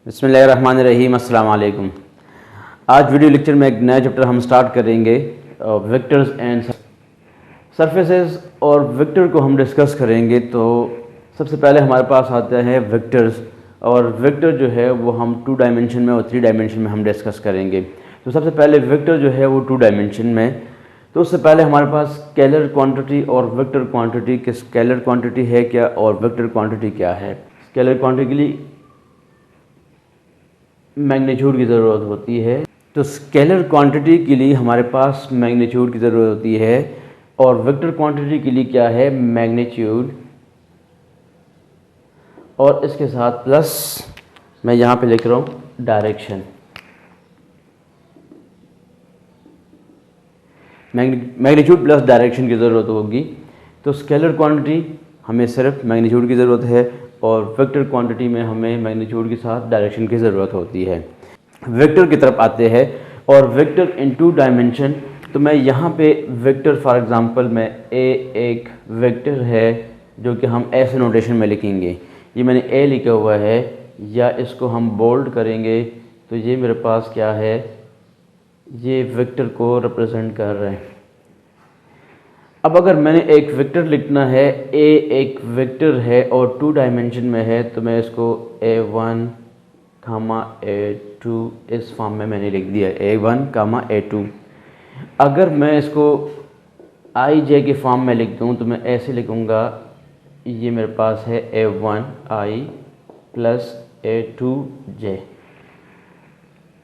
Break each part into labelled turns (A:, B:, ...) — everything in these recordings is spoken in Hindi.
A: बिस्मिल्लाहिर्रहमानिर्रहीम, अस्सलाम वालेकुम। आज वीडियो लेक्चर में एक नया चैप्टर हम स्टार्ट करेंगे, वेक्टर्स एंड सरफेसेस। और वेक्टर को हम डिस्कस करेंगे तो सबसे पहले हमारे पास आता है वेक्टर्स। और वेक्टर जो है वो हम 2 डायमेंशन में और 3 डायमेंशन में हम डिस्कस करेंगे। तो सबसे पहले वेक्टर जो है वो 2 डायमेंशन में। तो उससे पहले हमारे पास स्केलर क्वांटिटी और वेक्टर क्वांटिटी के स्केलर क्वांटिटी है क्या और वेक्टर क्वांटिटी क्या है। स्केलर क्वांटिटी के लिए मैग्नीट्यूड की ज़रूरत होती है, तो स्केलर क्वांटिटी के लिए हमारे पास मैग्नीट्यूड की ज़रूरत होती है। और वेक्टर क्वांटिटी के लिए क्या है, मैग्नीट्यूड और इसके साथ प्लस मैं यहाँ पे लिख रहा हूँ डायरेक्शन। मैग्नीट्यूड प्लस डायरेक्शन की ज़रूरत होगी। तो स्केलर क्वांटिटी हमें सिर्फ मैग्नीट्यूड की ज़रूरत है और वेक्टर क्वांटिटी में हमें मैग्नीट्यूड के साथ डायरेक्शन की ज़रूरत होती है। वेक्टर की तरफ आते हैं और वेक्टर इन 2 डायमेंशन। तो मैं यहाँ पे वेक्टर फॉर एग्जांपल में एक वेक्टर है जो कि हम ऐसे नोटेशन में लिखेंगे। ये मैंने ए लिखा हुआ है, या इसको हम बोल्ड करेंगे तो ये मेरे पास क्या है, ये वेक्टर को रिप्रेजेंट कर रहे हैं। अब अगर मैंने एक वेक्टर लिखना है, ए एक वेक्टर है और 2 डायमेंशन में है, तो मैं इसको a1, a2 इस फॉर्म में मैंने लिख दिया, a1, a2। अगर मैं इसको i j के फॉर्म में लिख दूँ तो मैं ऐसे लिखूँगा, ये मेरे पास है a1 i plus a2 j।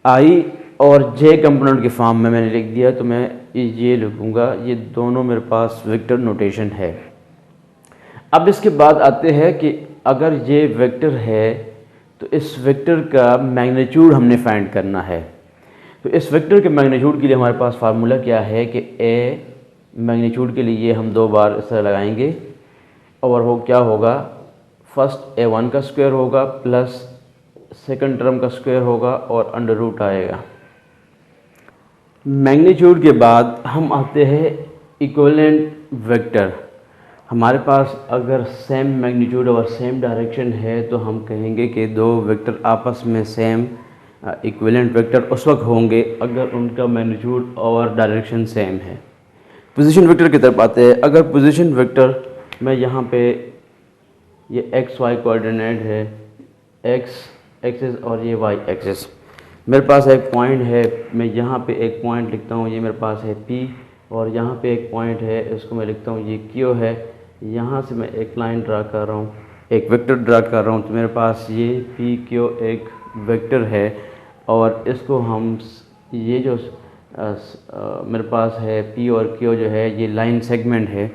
A: i और j कंपोनेंट के फॉर्म में मैंने लिख दिया, तो मैं ये लिखूँगा। ये दोनों मेरे पास वेक्टर नोटेशन है। अब इसके बाद आते हैं कि अगर ये वेक्टर है तो इस वेक्टर का मैग्नीट्यूड हमने फाइंड करना है। तो इस वेक्टर के मैग्नीट्यूड के लिए हमारे पास फार्मूला क्या है कि a मैग्नीट्यूड के लिए हम 2 बार इस तरह लगाएंगे और वो क्या होगा, फर्स्ट a1 का स्क्वायर होगा प्लस सेकंड टर्म का स्क्वायर होगा और अंडर रूट आएगा। मैग्नीट्यूड के बाद हम आते हैं इक्विवेलेंट वेक्टर। हमारे पास अगर सेम मैग्नीट्यूड और सेम डायरेक्शन है तो हम कहेंगे कि 2 वेक्टर आपस में सेम इक्विवेलेंट वेक्टर उस वक्त होंगे अगर उनका मैग्नीट्यूड और डायरेक्शन सेम है। पोजीशन वेक्टर की तरफ आते हैं। अगर पोजीशन वेक्टर मैं यहाँ पे ये एक्स वाई कोऑर्डिनेट है, एक्स एक्सिस और ये वाई एक्सिस, मेरे पास एक पॉइंट है, मैं यहाँ पे एक पॉइंट लिखता हूँ, ये मेरे पास है P। और यहाँ पे एक पॉइंट है, इसको मैं लिखता हूँ ये Q है। यहाँ से मैं एक लाइन ड्रा कर रहा हूँ, एक वेक्टर ड्रा कर रहा हूँ, तो मेरे पास ये PQ एक वेक्टर है। और इसको हम ये जो मेरे पास है P और Q जो है ये लाइन सेगमेंट है।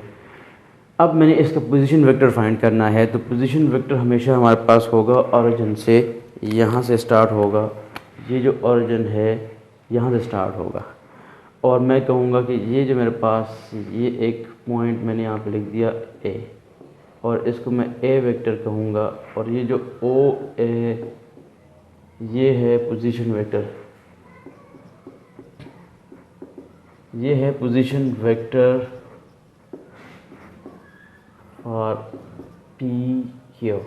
A: अब मैंने इसका पोजीशन वेक्टर फाइंड करना है। तो पोजीशन वेक्टर हमेशा हमारे पास होगा ओरिजिन से, यहाँ से स्टार्ट होगा, ये जो ओरिजिन है यहाँ से स्टार्ट होगा। और मैं कहूँगा कि ये जो मेरे पास ये एक पॉइंट मैंने यहाँ पे लिख दिया A, और इसको मैं A वेक्टर कहूँगा। और ये जो O A ये है पोजीशन वेक्टर, ये है पोजीशन वेक्टर और PQ।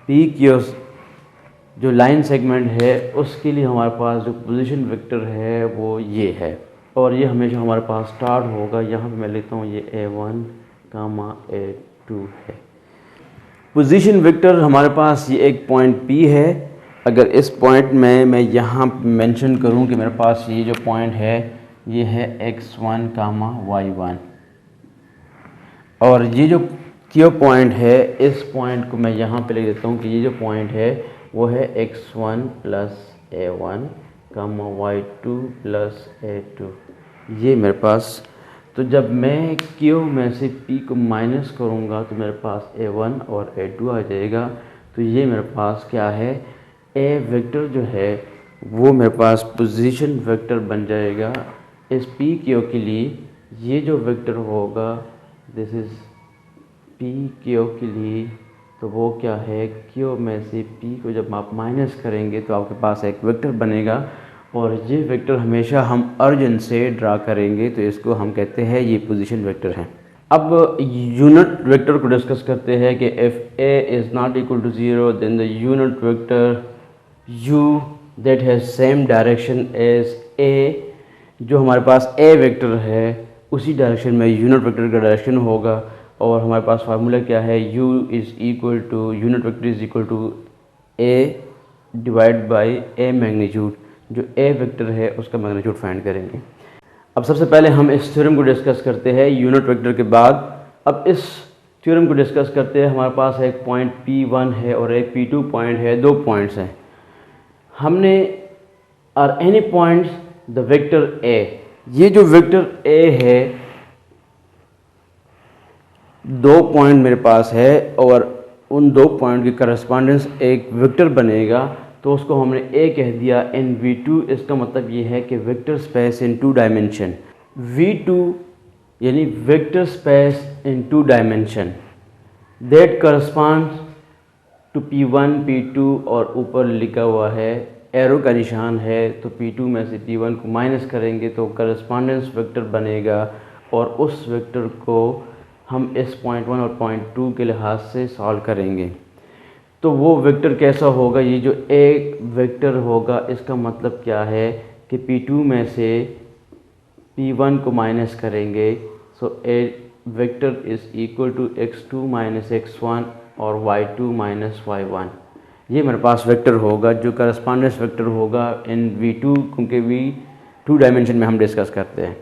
A: PQ जो लाइन सेगमेंट है उसके लिए हमारे पास जो पोजीशन वेक्टर है वो ये है। और ये हमेशा हमारे पास स्टार्ट होगा, यहाँ पे मैं लिखता हूँ ये a1, a2 है। पोजीशन वेक्टर हमारे पास ये एक पॉइंट P है। अगर इस पॉइंट में मैं यहाँ मेंशन करूँ कि मेरे पास ये जो पॉइंट है ये है x1, y1, और ये जो Q पॉइंट है, इस पॉइंट को मैं यहाँ पे लिख देता हूँ कि ये जो पॉइंट है वो है x1 plus a1, y2 plus a2, ये मेरे पास। तो जब मैं Q में से P को माइनस करूँगा तो मेरे पास a1 और a2 आ जाएगा। तो ये मेरे पास क्या है, a वेक्टर जो है वो मेरे पास पोजीशन वेक्टर बन जाएगा। इस PQ के लिए ये जो वेक्टर होगा, दिस इज़ PQ के लिए, तो वो क्या है, Q में से P को जब आप माइनस करेंगे तो आपके पास एक वेक्टर बनेगा। और ये वेक्टर हमेशा हम ओरिजिन से ड्रा करेंगे, तो इसको हम कहते हैं ये पोजीशन वेक्टर है। अब यूनिट वेक्टर को डिस्कस करते हैं कि if A is not equal to zero then the unit vector u that has same direction as A, जो हमारे पास ए वेक्टर है उसी डायरेक्शन में यूनिट वेक्टर का डायरेक्शन होगा। और हमारे पास फार्मूला क्या है, u is equal to unit vector is equal to A divide by A magnitude, जो ए वेक्टर है उसका मैग्नीट्यूड फाइंड करेंगे। अब सबसे पहले हम इस थ्योरम को डिस्कस करते हैं यूनिट वेक्टर के बाद। अब इस थ्योरम को डिस्कस करते हैं, हमारे पास एक पॉइंट P1 है और एक P2 पॉइंट है, दो पॉइंट्स हैं। हमने R any point the vector A, ये जो वेक्टर ए है दो पॉइंट मेरे पास है और उन दो पॉइंट की करस्पॉन्डेंस एक वेक्टर बनेगा, तो उसको हमने ए कह दिया इन V2। इसका मतलब ये है कि vector space in two dimension, V2 यानी vector space in two dimension that corresponds to P1 P2, और ऊपर लिखा हुआ है एरो का निशान है, तो P2 में से P1 को माइनस करेंगे तो करस्पॉन्डेंस वेक्टर बनेगा, और उस वेक्टर को हम इस पॉइंट 1 और पॉइंट 2 के लिहाज से सॉल्व करेंगे। तो वो वेक्टर कैसा होगा, ये जो एक वेक्टर होगा इसका मतलब क्या है कि P2 में से P1 को माइनस करेंगे, so a vector is equal to x2 minus x1 और y2 माइनस y1। ये मेरे पास वेक्टर होगा जो करस्पॉन्डेंस वेक्टर होगा इन V2, क्योंकि V2 डायमेंशन में हम डिस्कस करते हैं।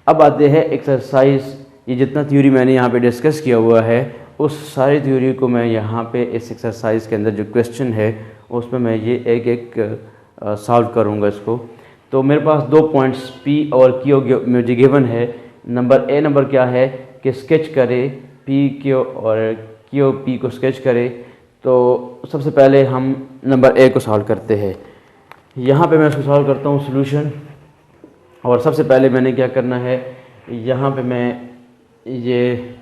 A: अब आते हैं एक्सरसाइज। ये जितना थ्योरी मैंने यहाँ पे डिस्कस किया हुआ है उस सारी थ्योरी को मैं यहाँ पे इस एक्सरसाइज के अंदर जो क्वेश्चन है उसमें मैं ये एक एक सॉल्व करूँगा इसको। तो मेरे पास दो पॉइंट्स P और Q मुझे गिवन है। नंबर क्या है कि स्केच करे P Q और Q P को स्केच करे। तो सबसे पहले हम नंबर ए को सॉल्व करते हैं। यहाँ पे मैं इसको सॉल्व करता हूँ सोल्यूशन, और सबसे पहले मैंने क्या करना है, यहाँ पे मैं ये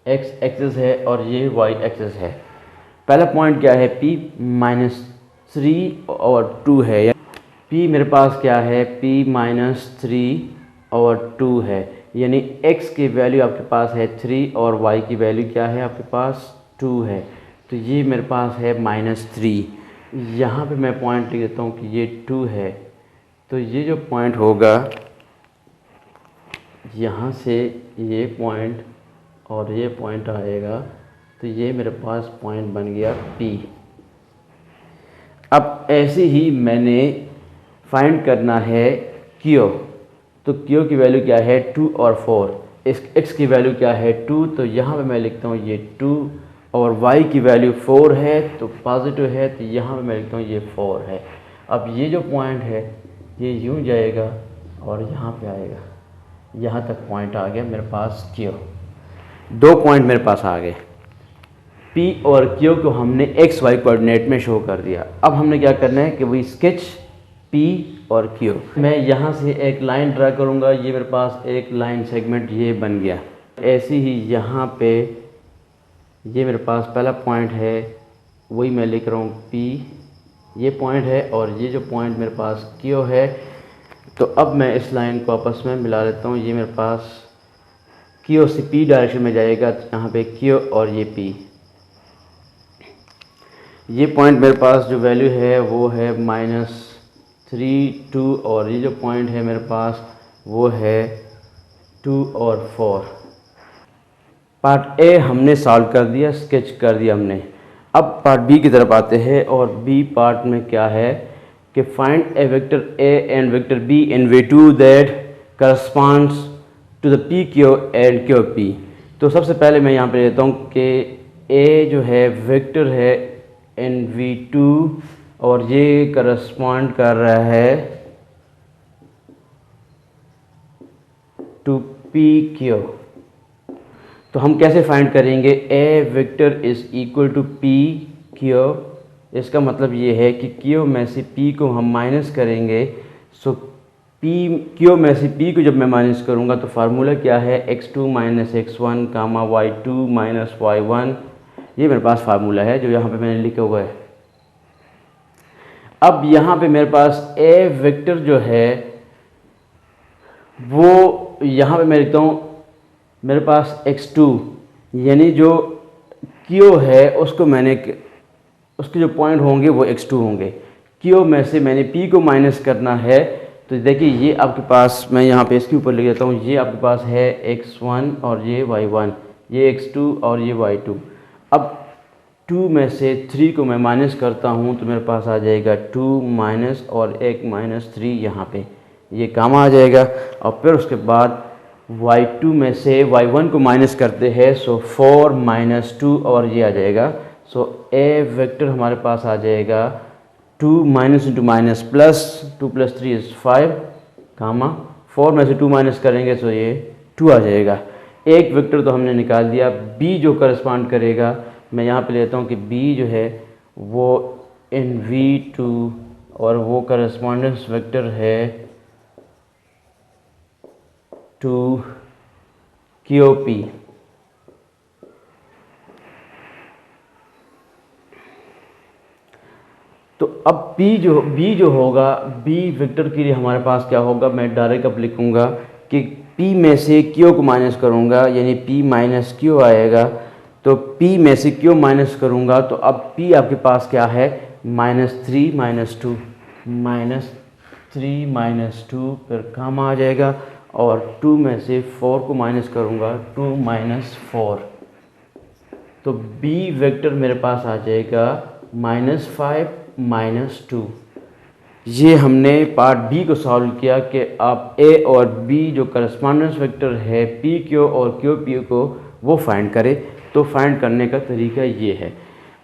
A: x एक्सिस है और ये y एक्सिस है। पहला पॉइंट क्या है, P माइनस 3 और 2 है। P मेरे पास क्या है, P माइनस 3 और 2 है, यानी x की वैल्यू आपके पास है 3 और y की वैल्यू क्या है आपके पास 2 है। तो ये मेरे पास है माइनस 3। यहाँ पे मैं पॉइंट लिख देता हूँ कि ये 2 है। तो ये जो पॉइंट होगा यहाँ से ये पॉइंट और ये पॉइंट आएगा, तो ये मेरे पास पॉइंट बन गया P। अब ऐसे ही मैंने फाइंड करना है Q। तो Q की वैल्यू क्या है 2 और 4। इस x की वैल्यू क्या है 2, तो यहाँ पे मैं लिखता हूँ ये 2, और y की वैल्यू 4 है तो पॉजिटिव है, तो यहाँ पे मैं लिखता हूँ ये 4 है। अब ये जो पॉइंट है ये यूँ जाएगा और यहाँ पे आएगा, यहाँ तक पॉइंट आ गया मेरे पास Q। दो पॉइंट मेरे पास आ गए। P और Q को हमने x y कोऑर्डिनेट में शो कर दिया। अब हमने क्या करना है कि वही स्केच P और Q। मैं यहाँ से एक लाइन ड्रा करूँगा, ये मेरे पास एक लाइन सेगमेंट ये बन गया। ऐसे ही यहाँ पे ये मेरे पास पहला पॉइंट है, वही मैं लिख रहा हूँ P, ये पॉइंट है, और ये जो पॉइंट मेरे पास Q है। तो अब मैं इस लाइन को आपस में मिला लेता हूँ। ये मेरे पास Q से P डायरेक्शन में जाएगा, तो यहाँ पे Q और ये P। ये पॉइंट मेरे पास जो वैल्यू है वो है माइनस 3 2, और ये जो पॉइंट है मेरे पास वो है 2 और 4। पार्ट ए हमने सॉल्व कर दिया, स्केच कर दिया हमने। अब पार्ट बी की तरफ आते हैं, और बी पार्ट में क्या है कि find a vector A and vector B in V2 that corresponds to the P Q and Q P। तो सबसे पहले मैं यहाँ पे लेता हूँ कि ए जो है वेक्टर है इन V2, और ये करस्पॉन्ड कर रहा है टू P Q। तो हम कैसे फाइंड करेंगे, a vector is equal to P Q। इसका मतलब ये है कि Q में से P को हम माइनस करेंगे। सो Q में से P को जब मैं माइनस करूँगा तो फार्मूला क्या है, x2 माइनस x1 कामा y2 माइनस y1। ये मेरे पास फार्मूला है जो यहाँ पे मैंने लिखा हुआ है। अब यहाँ पे मेरे पास ए वेक्टर जो है वो यहाँ पे मैं लिखता हूँ मेरे पास x2 यानी जो क्यू है उसको मैंने उसके जो पॉइंट होंगे वो x2 होंगे। क्यू में से मैंने p को माइनस करना है, तो देखिए ये आपके पास, मैं यहाँ पे इसके ऊपर लिख देता हूँ, ये आपके पास है x1 और ये y1, ये x2 और ये y2। अब 2 में से 3 को मैं माइनस करता हूँ तो मेरे पास आ जाएगा 2 माइनस और एक माइनस 3 यहाँ पे, ये काम आ जाएगा। और फिर उसके बाद y2 में से y1 को माइनस करते हैं, सो 4 माइनस 2 और ये आ जाएगा। सो ए वेक्टर हमारे पास आ जाएगा 2 minus into minus plus, 2 plus 3 is 5 कामा 4 में से 2 माइनस करेंगे तो ये 2 आ जाएगा। एक वेक्टर तो हमने निकाल दिया। बी जो करस्पॉन्ड करेगा, मैं यहाँ पे लेता हूँ कि बी जो है वो इन V2 और वो करस्पॉन्डेंस वेक्टर है टू QP। तो अब B जो होगा, B वेक्टर के लिए हमारे पास क्या होगा, मैं डायरेक्ट अब लिखूँगा कि P में से Q को माइनस करूँगा, यानी P माइनस Q आएगा। तो P में से Q माइनस करूँगा तो अब P आपके पास क्या है, -3 -2, -3 -2 फिर काम आ जाएगा। और 2 में से 4 को माइनस करूँगा, 2 -4, तो B वेक्टर मेरे पास आ जाएगा -5 -2। ये हमने पार्ट बी को सॉल्व किया कि आप ए और बी जो करस्पॉन्डेंस वेक्टर है पी क्यू और क्यू पी को वो फाइंड करें। तो फाइंड करने का तरीका ये है।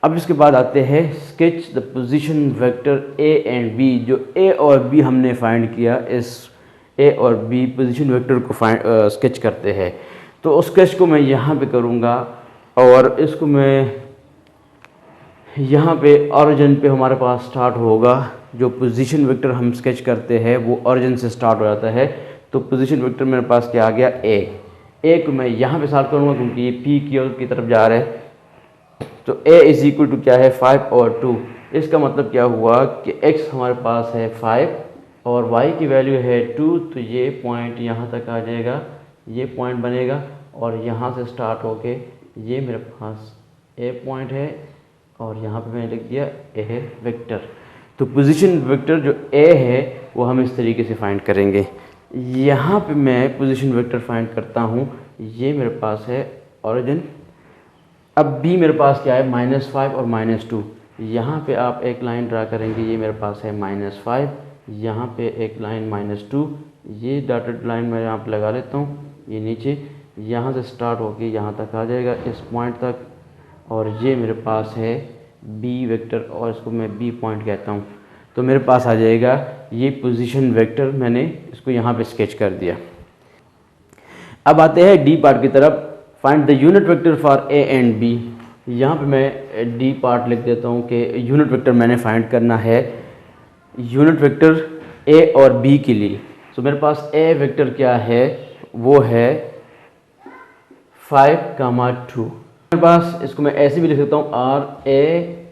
A: अब इसके बाद आते हैं sketch the position vector A and B. जो ए और बी हमने फाइंड किया, इस ए और बी पोजीशन वेक्टर को स्केच करते हैं। तो उस स्केच को मैं यहाँ पे करूँगा और इसको मैं यहाँ पे ऑरिजिन पे हमारे पास स्टार्ट होगा। जो पोजीशन वेक्टर हम स्केच करते हैं वो ऑरिजिन से स्टार्ट हो जाता है। तो पोजीशन वेक्टर मेरे पास क्या आ गया, ए को मैं यहाँ पे स्टार्ट करूँगा क्योंकि ये पी क्यू की तरफ जा रहा है। तो ए इज इक्वल टू क्या है, 5 और 2। इसका मतलब क्या हुआ कि x हमारे पास है 5 और y की वैल्यू है 2, तो ये पॉइंट यहाँ तक आ जाएगा, ये पॉइंट बनेगा और यहाँ से स्टार्ट होके ये मेरे पास ए पॉइंट है और यहाँ पे मैंने लिख दिया ए वेक्टर। तो पोजीशन वेक्टर जो ए है वो हम इस तरीके से फाइंड करेंगे। यहाँ पे मैं पोजीशन वेक्टर फाइंड करता हूँ, ये मेरे पास है ओरिजिन। अब बी मेरे पास क्या है, -5 और -2। यहाँ पे आप एक लाइन ड्रा करेंगे, ये मेरे पास है -5, यहाँ पे एक लाइन -2, ये डॉटेड लाइन मैं यहाँ पे लगा लेता हूँ, ये नीचे यहाँ से स्टार्ट होके यहाँ तक आ जाएगा इस पॉइंट तक। और ये मेरे पास है बी वेक्टर और इसको मैं बी पॉइंट कहता हूँ। तो मेरे पास आ जाएगा ये पोजीशन वेक्टर, मैंने इसको यहाँ पे स्केच कर दिया। अब आते हैं डी पार्ट की तरफ। Find the unit vector for A and B. यहाँ पे मैं डी पार्ट लिख देता हूँ कि यूनिट वेक्टर मैंने फाइंड करना है यूनिट वेक्टर ए और बी के लिए। तो मेरे पास ए वेक्टर क्या है, वो है 5, 2। मेरे पास इसको मैं ऐसे भी लिख सकता हूँ, आर ए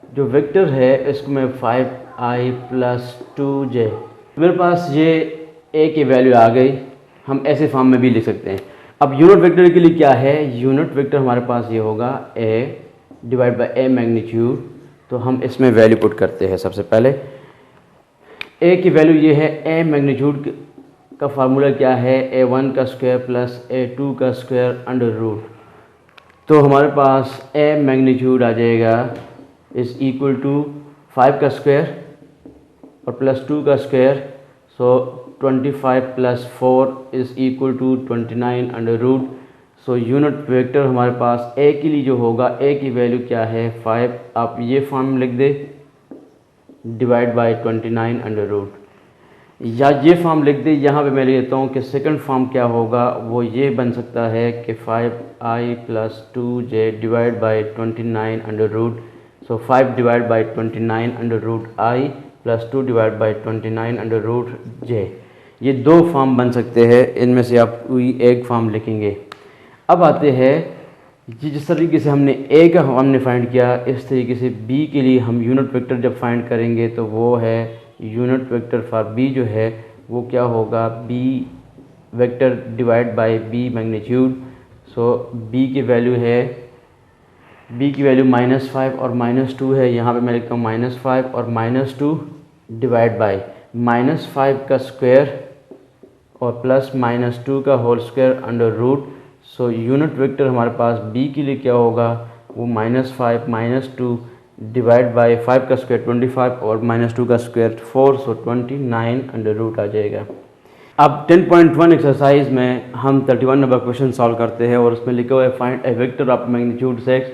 A: जो वेक्टर है इसको मैं 5i + 2j। मेरे पास ये ए की वैल्यू आ गई, हम ऐसे फॉर्म में भी लिख सकते हैं। अब यूनिट वेक्टर के लिए क्या है, यूनिट वेक्टर हमारे पास ये होगा ए डिवाइड बाय ए मैग्नीट्यूड। तो हम इसमें वैल्यू पुट करते हैं। सबसे पहले ए की वैल्यू ये है, ए मैग्नीट्यूड का फार्मूला क्या है, a1 का स्क्वायर प्लस a2 का स्क्वायर अंडर रूट। तो हमारे पास ए मैग्नीट्यूड आ जाएगा इज़ इक्वल टू 5 का स्क्वायर और प्लस 2 का square. So 25 + 4 is equal to 29 under root. So unit vector हमारे पास ए के लिए जो होगा, ए की वैल्यू क्या है 5, आप ये फॉर्म लिख दे डिवाइड बाय 29 अंडर रूट, या ये फॉर्म लिख दे। यहाँ पे मैं लिख देता हूँ कि सेकंड फॉर्म क्या होगा, वो ये बन सकता है कि 5i + 2j divide by 29 under root. So 5 divide by 29 under root i + 2 divide by 29 under root j। ये दो फॉर्म बन सकते हैं, इनमें से आप कोई एक फॉर्म लिखेंगे। अब आते हैं जिस तरीके से हमने ए का हमने फाइंड किया, इस तरीके से बी के लिए हम यूनिट वेक्टर जब फाइंड करेंगे तो वो है यूनिट वेक्टर फॉर बी जो है वो क्या होगा, B vector divide by B magnitude. So B की वैल्यू -5 और -2 है। यहाँ पे मैं लिखता हूँ -5 और -2 डिवाइड बाय -5 का स्क्वायर और प्लस -2 का whole square under root. So unit vector हमारे पास बी के लिए क्या होगा, वो -5 -2 डिवाइड बाय 5 का स्क्वायर 25 और -2 का स्क्वायर 4, सो 29 अंडर रूट आ जाएगा। अब 10.1 एक्सरसाइज में हम 31 नंबर क्वेश्चन सॉल्व करते हैं और उसमें लिखा हुआ है find a vector of magnitude 6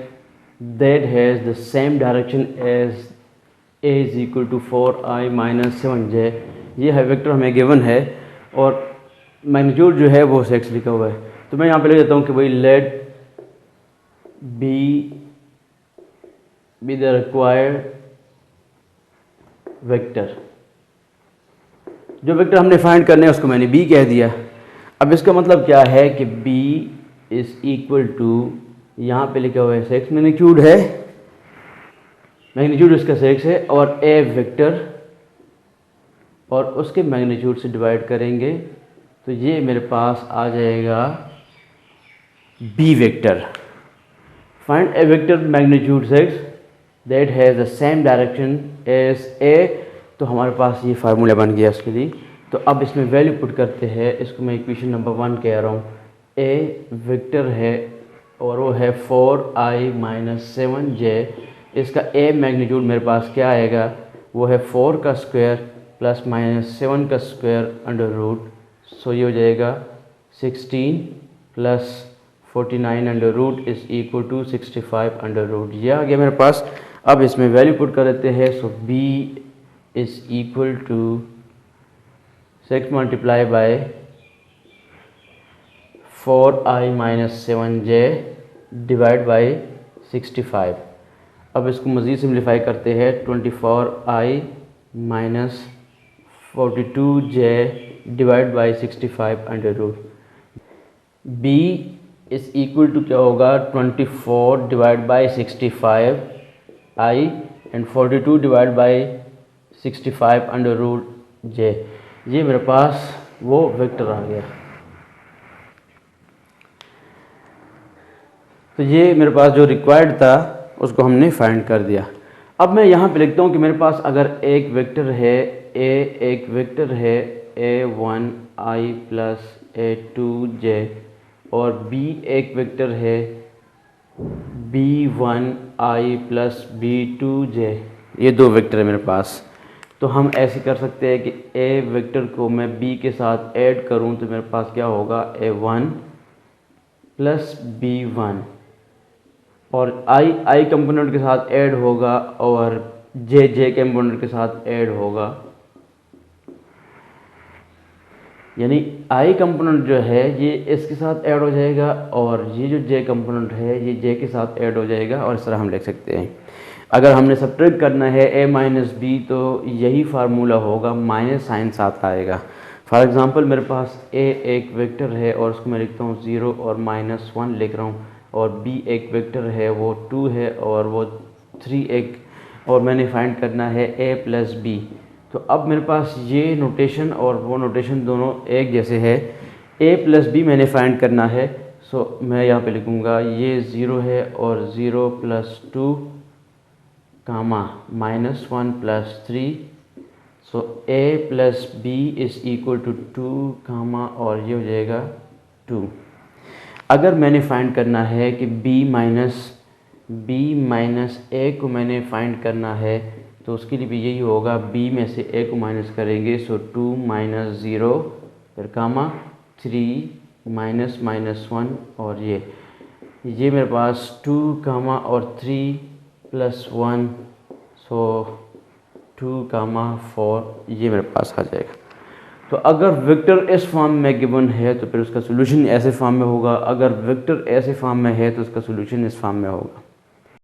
A: that has the same direction as a is equal to 4i minus 7j। ये है वेक्टर हमें गिवन है और मैग्नीट्यूड जो है वो 6 लिखा हुआ है। तो मैं यहाँ पे लिख देता हूँ कि भाई let B the required vector. जो वेक्टर हमने फाइंड करने हैं उसको मैंने b कह दिया। अब इसका मतलब क्या है कि b इज इक्वल टू, यहाँ पे लिखा हुआ है 6 मैग्नीट्यूड है, मैग्नीट्यूड इसका 6 है और a वेक्टर और उसके मैग्नीट्यूड से डिवाइड करेंगे तो ये मेरे पास आ जाएगा b vector. Find a vector magnitude 6 that has the same direction as a। तो हमारे पास ये फार्मूला बन गया इसके लिए। तो अब इसमें वैल्यू पुट करते हैं, इसको मैं इक्वेशन नंबर 1 कह रहा हूँ। a वेक्टर है और वो है 4i माइनस 7j। इसका a मैग्नीट्यूड मेरे पास क्या आएगा, वो है 4 का स्क्वायर प्लस -7 का स्क्वायर अंडर रूट। सो ये हो जाएगा 16 plus 49 under root is equal to 65 under root. ये आ गया मेरे पास। अब इसमें वैल्यू पुट कर देते हैं। So b is equal to 6 multiply by 4i minus 7j divide by 65। अब इसको मज़ीद सिम्प्लीफाई करते हैं। 24i minus 42j divide by 65 under root. b is equal to क्या होगा, 24 divide by 65i and 42 divide by 65 under root j। ये मेरे पास वो वेक्टर आ गया। तो ये मेरे पास जो रिक्वायर्ड था उसको हमने फाइंड कर दिया। अब मैं यहाँ पे लिखता हूँ कि मेरे पास अगर एक वेक्टर है एक वेक्टर है a1i प्लस a2j और b एक वेक्टर है b1i प्लस b2j। ये दो वेक्टर है मेरे पास। तो हम ऐसे कर सकते हैं कि a वेक्टर को मैं b के साथ ऐड करूं तो मेरे पास क्या होगा, a1 प्लस b1 और i कंपोनेंट के साथ ऐड होगा और j कंपोनेंट के साथ ऐड होगा। यानी i कंपोनेंट जो है ये इसके साथ ऐड हो जाएगा और ये जो j कंपोनेंट है ये j के साथ ऐड हो जाएगा। और इस तरह हम लिख सकते हैं। अगर हमने सब्ट्रैक्ट करना है a माइनस बी तो यही फार्मूला होगा, माइनस साइन साथ आएगा। फॉर एग्ज़ाम्पल मेरे पास a एक वेक्टर है और उसको मैं लिखता हूँ 0 और -1 लिख रहा हूँ और b एक वेक्टर है वो 2 है और वो 3 एक, और मैंने फाइंड करना है a प्लस बी। तो अब मेरे पास ये नोटेशन और वो नोटेशन दोनों एक जैसे है। a प्लस बी मैंने फाइंड करना है। सो मैं यहाँ पे लिखूँगा ये 0 है और 0 plus 2 comma -1 plus 3। So a plus B is equal to 2 comma और ये हो जाएगा 2। अगर मैंने फाइंड करना है कि b माइनस a को मैंने फाइंड करना है तो उसके लिए भी यही होगा, b में से a को माइनस करेंगे। सो 2 माइनस 0 फिर कामा 3 माइनस -1 और ये मेरे पास 2 कामा और 3 प्लस 1, सो 2 कामा 4 ये मेरे पास आ जाएगा। तो अगर वेक्टर इस फॉर्म में गिवन है तो फिर उसका सोल्यूशन ऐसे फॉर्म में होगा, अगर वेक्टर ऐसे फॉर्म में है तो उसका सोल्यूशन इस फॉर्म में होगा।